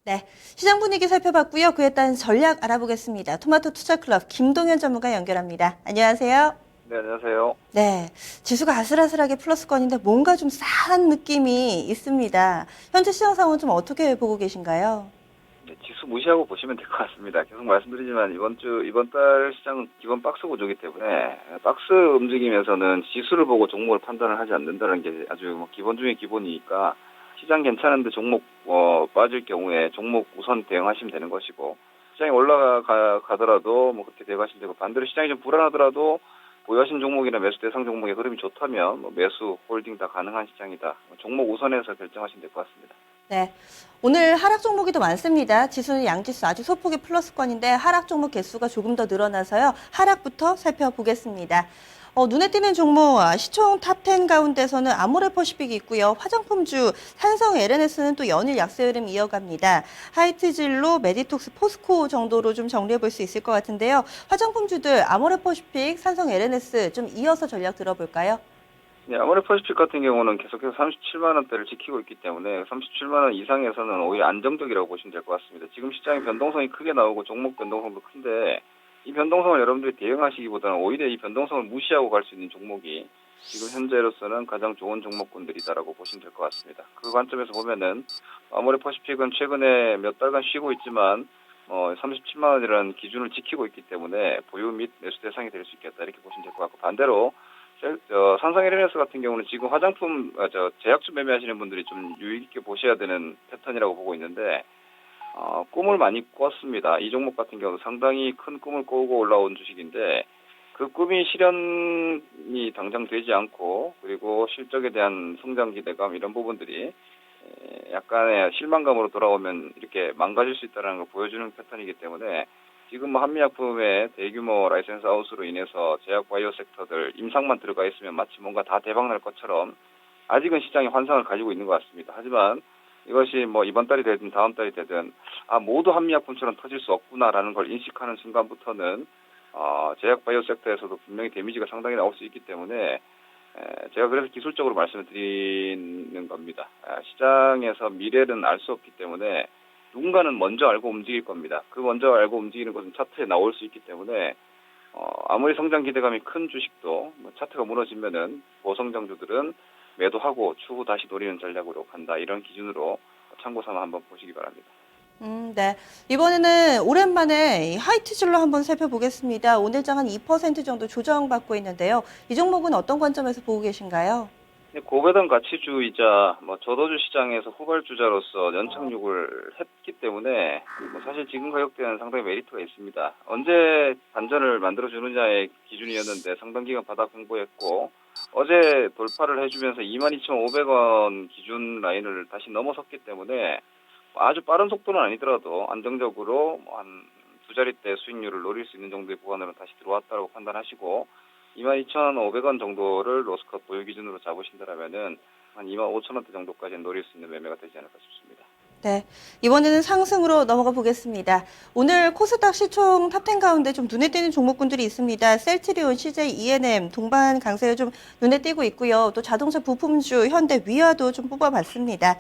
네, 시장 분위기 살펴봤고요. 그에 따른 전략 알아보겠습니다. 토마토 투자클럽 김동현 전문가 연결합니다. 안녕하세요. 네, 안녕하세요. 네, 지수가 아슬아슬하게 플러스권인데 뭔가 좀 싸한 느낌이 있습니다. 현재 시장 상황은 좀 어떻게 보고 계신가요? 네, 지수 무시하고 보시면 될 것 같습니다. 계속 말씀드리지만 이번 달 시장은 기본 박스 구조이기 때문에 박스 움직임에서는 지수를 보고 종목을 판단을 하지 않는다는 게 아주 뭐 기본 중의 기본이니까 시장 괜찮은데 종목 빠질 경우에 종목 우선 대응하시면 되는 것이고 시장이 올라가더라도 뭐 그렇게 대응하시면 되고 반대로 시장이 좀 불안하더라도 보유하신 종목이나 매수 대상 종목의 흐름이 좋다면 뭐 매수, 홀딩 다 가능한 시장이다. 종목 우선해서 결정하시면 될 것 같습니다. 네, 오늘 하락 종목이 더 많습니다. 지수는 양지수 아주 소폭의 플러스권인데 하락 종목 개수가 조금 더 늘어나서요. 하락부터 살펴보겠습니다. 눈에 띄는 종목 시총 탑10 가운데서는 아모레퍼시픽이 있고요. 화장품주 산성 LNS는 또 연일 약세 흐름 이어갑니다. 하이트진로, 메디톡스, 포스코 정도로 좀 정리해 볼 수 있을 것 같은데요. 화장품주들 아모레퍼시픽, 산성 LNS 좀 이어서 전략 들어볼까요? 네, 아모레퍼시픽 같은 경우는 계속해서 37만 원대를 지키고 있기 때문에 37만 원 이상에서는 오히려 안정적이라고 보시면 될 것 같습니다. 지금 시장의 변동성이 크게 나오고 종목 변동성도 큰데 이 변동성을 여러분들이 대응하시기보다는 오히려 이 변동성을 무시하고 갈 수 있는 종목이 지금 현재로서는 가장 좋은 종목군들이다라고 보시면 될 것 같습니다. 그 관점에서 보면은 아모레퍼시픽은 최근에 몇 달간 쉬고 있지만 37만 원이라는 기준을 지키고 있기 때문에 보유 및 매수 대상이 될 수 있겠다 이렇게 보시면 될 것 같고 반대로 삼성 LNS 같은 경우는 지금 화장품, 제약주 매매하시는 분들이 좀 유의 깊게 보셔야 되는 패턴이라고 보고 있는데, 꿈을 많이 꿨습니다. 이 종목 같은 경우도 상당히 큰 꿈을 꾸고 올라온 주식인데, 그 꿈이 실현이 당장 되지 않고, 그리고 실적에 대한 성장 기대감, 이런 부분들이 약간의 실망감으로 돌아오면 이렇게 망가질 수 있다는 걸 보여주는 패턴이기 때문에, 지금 뭐 한미약품의 대규모 라이센스 아웃으로 인해서 제약 바이오 섹터들 임상만 들어가 있으면 마치 뭔가 다 대박 날 것처럼 아직은 시장이 환상을 가지고 있는 것 같습니다. 하지만 이것이 뭐 이번 달이 되든 다음 달이 되든 모두 한미약품처럼 터질 수 없구나라는 걸 인식하는 순간부터는 제약 바이오 섹터에서도 분명히 데미지가 상당히 나올 수 있기 때문에 제가 그래서 기술적으로 말씀을 드리는 겁니다. 시장에서 미래는 알 수 없기 때문에 누군가는 먼저 알고 움직일 겁니다. 그 먼저 알고 움직이는 것은 차트에 나올 수 있기 때문에 아무리 성장 기대감이 큰 주식도 뭐 차트가 무너지면은 고성장주들은 매도하고 추후 다시 노리는 전략으로 간다. 이런 기준으로 참고 삼아 한번 보시기 바랍니다. 네. 이번에는 오랜만에 이 하이트질로 한번 살펴보겠습니다. 오늘 장 한 2% 정도 조정받고 있는데요. 이 종목은 어떤 관점에서 보고 계신가요? 고배당 가치주이자 뭐 저도주 시장에서 후발주자로서 연착륙을 했기 때문에 뭐 사실 지금 가격대는 상당히 메리트가 있습니다. 언제 반전을 만들어주느냐의 기준이었는데 상당 기간 바닥 공부했고 어제 돌파를 해주면서 22,500원 기준 라인을 다시 넘어섰기 때문에 아주 빠른 속도는 아니더라도 안정적으로 한 두 자릿대 수익률을 노릴 수 있는 정도의 구간으로 다시 들어왔다고 판단하시고 22,500원 정도를 로스컷 보유 기준으로 잡으신다면은 한 25,000원대 정도까지는 노릴 수 있는 매매가 되지 않을까 싶습니다. 네. 이번에는 상승으로 넘어가 보겠습니다. 오늘 코스닥 시총 탑10 가운데 좀 눈에 띄는 종목군들이 있습니다. 셀트리온, CJ, ENM, 동반 강세가 좀 눈에 띄고 있고요. 또 자동차 부품주, 현대, 위아도 좀 뽑아봤습니다.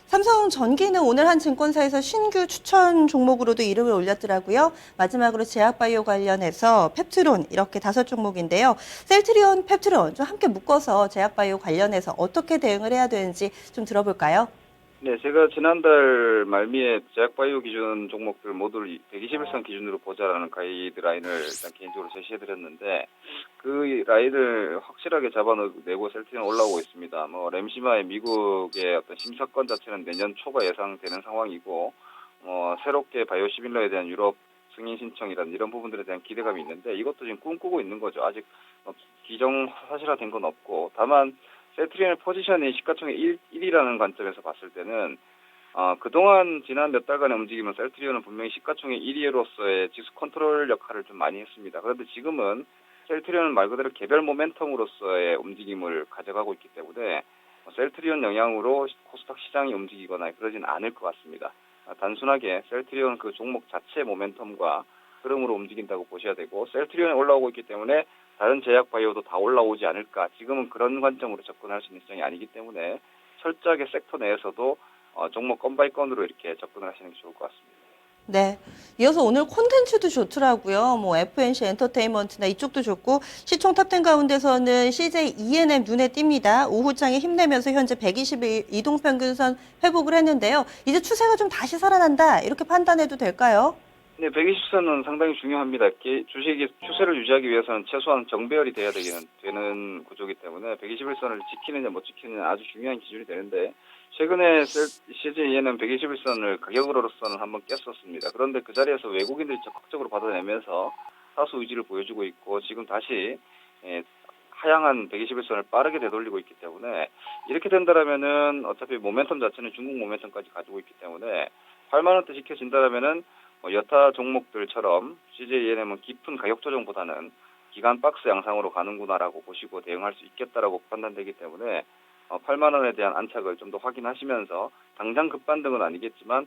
삼성전기는 오늘 한 증권사에서 신규 추천 종목으로도 이름을 올렸더라고요. 마지막으로 제약바이오 관련해서 펩트론 이렇게 5종목인데요. 셀트리온, 펩트론 좀 함께 묶어서 제약바이오 관련해서 어떻게 대응을 해야 되는지 좀 들어볼까요? 네, 제가 지난달 말미에 제약바이오 기준 종목들 모두 121선 기준으로 보자라는 가이드라인을 일단 개인적으로 제시해드렸는데 그 라인을 확실하게 잡아내고 셀트리온 올라오고 있습니다. 뭐 램시마의 미국의 어떤 심사권 자체는 내년 초가 예상되는 상황이고 새롭게 바이오시밀러에 대한 유럽 승인 신청이라든 이런 부분들에 대한 기대감이 있는데 이것도 지금 꿈꾸고 있는 거죠. 아직 기정사실화된 건 없고 다만 셀트리온의 포지션이 시가총액 1위라는 관점에서 봤을 때는 그동안 지난 몇 달간의 움직임은 셀트리온은 분명히 시가총액 1위로서의 지수 컨트롤 역할을 좀 많이 했습니다. 그런데 지금은 셀트리온은 말 그대로 개별 모멘텀으로서의 움직임을 가져가고 있기 때문에 셀트리온 영향으로 코스닥 시장이 움직이거나 그러진 않을 것 같습니다. 단순하게 셀트리온 그 종목 자체의 모멘텀과 흐름으로 움직인다고 보셔야 되고 셀트리온이 올라오고 있기 때문에 다른 제약 바이오도 다 올라오지 않을까. 지금은 그런 관점으로 접근할 수 있는 시장이 아니기 때문에 철저하게 섹터 내에서도 종목 건 바이 건으로 이렇게 접근을 하시는 게 좋을 것 같습니다. 네. 이어서 오늘 콘텐츠도 좋더라고요. 뭐 FNC 엔터테인먼트나 이쪽도 좋고 시총 탑10 가운데서는 CJ E&M 눈에 띕니다. 오후장에 힘내면서 현재 120일 이동평균선 회복을 했는데요. 이제 추세가 좀 다시 살아난다 이렇게 판단해도 될까요? 네, 120선은 상당히 중요합니다. 주식이 추세를 유지하기 위해서는 최소한 정배열이 돼야 되는 구조이기 때문에 121선을 지키느냐 못 지키느냐 아주 중요한 기준이 되는데 최근에 CJE는 121선을 가격으로서는 한번 깼었습니다. 그런데 그 자리에서 외국인들이 적극적으로 받아내면서 사수 의지를 보여주고 있고 지금 다시 하향한 121선을 빠르게 되돌리고 있기 때문에 이렇게 된다라면은 어차피 모멘텀 자체는 중국 모멘텀까지 가지고 있기 때문에 8만 원대 지켜진다라면은 여타 종목들처럼 CJENM은 깊은 가격 조정보다는 기간 박스 양상으로 가는구나라고 보시고 대응할 수 있겠다라고 판단되기 때문에 8만 원에 대한 안착을 좀 더 확인하시면서 당장 급반등은 아니겠지만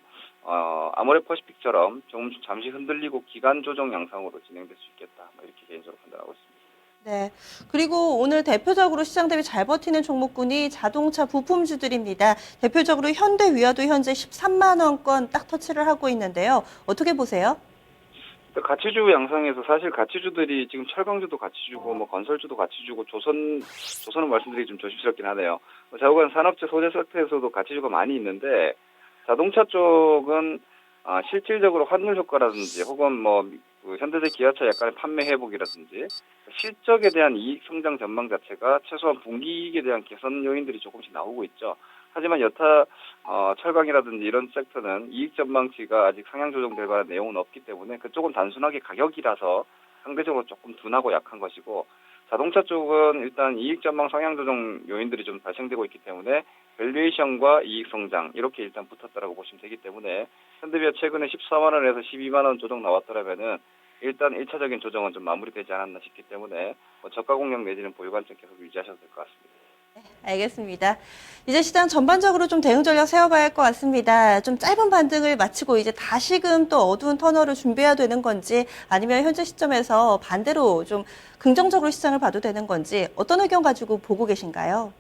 아모레퍼시픽처럼 좀 잠시 흔들리고 기간 조정 양상으로 진행될 수 있겠다 이렇게 개인적으로 판단하고 있습니다. 네. 그리고 오늘 대표적으로 시장 대비 잘 버티는 종목군이 자동차 부품주들입니다. 대표적으로 현대위아도 현재 13만 원권 딱 터치를 하고 있는데요. 어떻게 보세요? 가치주 양상에서 사실 가치주들이 지금 철강주도 가치주고 뭐 건설주도 가치주고 조선은 말씀드리기 좀 조심스럽긴 하네요. 자우간 산업재 소재 섹터에서도 가치주가 많이 있는데 자동차 쪽은 실질적으로 환율 효과라든지 혹은 그 현대제 기아차 약간의 판매 회복이라든지 실적에 대한 이익 성장 전망 자체가 최소한 분기이익에 대한 개선 요인들이 조금씩 나오고 있죠. 하지만 여타 철강이라든지 이런 섹터는 이익 전망치가 아직 상향 조정될 만한 내용은 없기 때문에 그쪽은 단순하게 가격이라서 상대적으로 조금 둔하고 약한 것이고 자동차 쪽은 일단 이익 전망 상향 조정 요인들이 좀 발생되고 있기 때문에 밸류에이션과 이익 성장 이렇게 일단 붙었다라고 보시면 되기 때문에 현대비아 최근에 14만 원에서 12만 원 조정 나왔더라면은 일단 1차적인 조정은 좀 마무리되지 않았나 싶기 때문에 저가 공략 내지는 보유 관점 계속 유지하셔도 될 것 같습니다. 알겠습니다. 이제 시장 전반적으로 좀 대응 전략 세워봐야 할 것 같습니다. 좀 짧은 반등을 마치고 이제 다시금 또 어두운 터널을 준비해야 되는 건지 아니면 현재 시점에서 반대로 좀 긍정적으로 시장을 봐도 되는 건지 어떤 의견 가지고 보고 계신가요?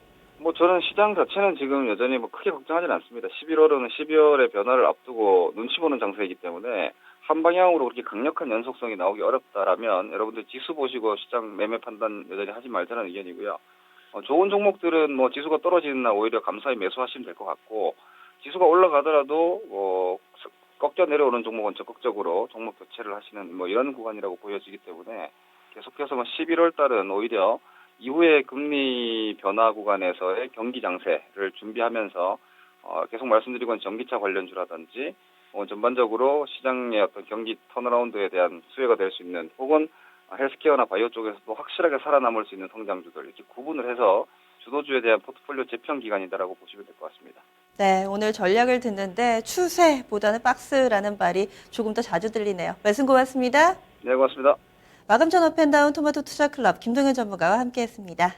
저는 시장 자체는 지금 여전히 크게 걱정하지는 않습니다. 11월은 12월의 변화를 앞두고 눈치 보는 장세이기 때문에 한 방향으로 그렇게 강력한 연속성이 나오기 어렵다라면 여러분들 지수 보시고 시장 매매 판단 여전히 하지 말자는 의견이고요. 좋은 종목들은 지수가 떨어지는 날 오히려 감사히 매수하시면 될 것 같고 지수가 올라가더라도 꺾여 내려오는 종목은 적극적으로 종목 교체를 하시는 이런 구간이라고 보여지기 때문에 계속해서 11월 달은 오히려 이후에 금리 변화 구간에서의 경기 장세를 준비하면서 계속 말씀드리건 전기차 관련주라든지 전반적으로 시장의 어떤 경기 턴어라운드에 대한 수혜가 될 수 있는 혹은 헬스케어나 바이오 쪽에서도 확실하게 살아남을 수 있는 성장주들 이렇게 구분을 해서 주도주에 대한 포트폴리오 재편 기간이다라고 보시면 될 것 같습니다. 네, 오늘 전략을 듣는데 추세보다는 박스라는 말이 조금 더 자주 들리네요. 말씀 고맙습니다. 네, 고맙습니다. 마감전 업앤다운 토마토 투자클럽 김동현 전문가와 함께했습니다.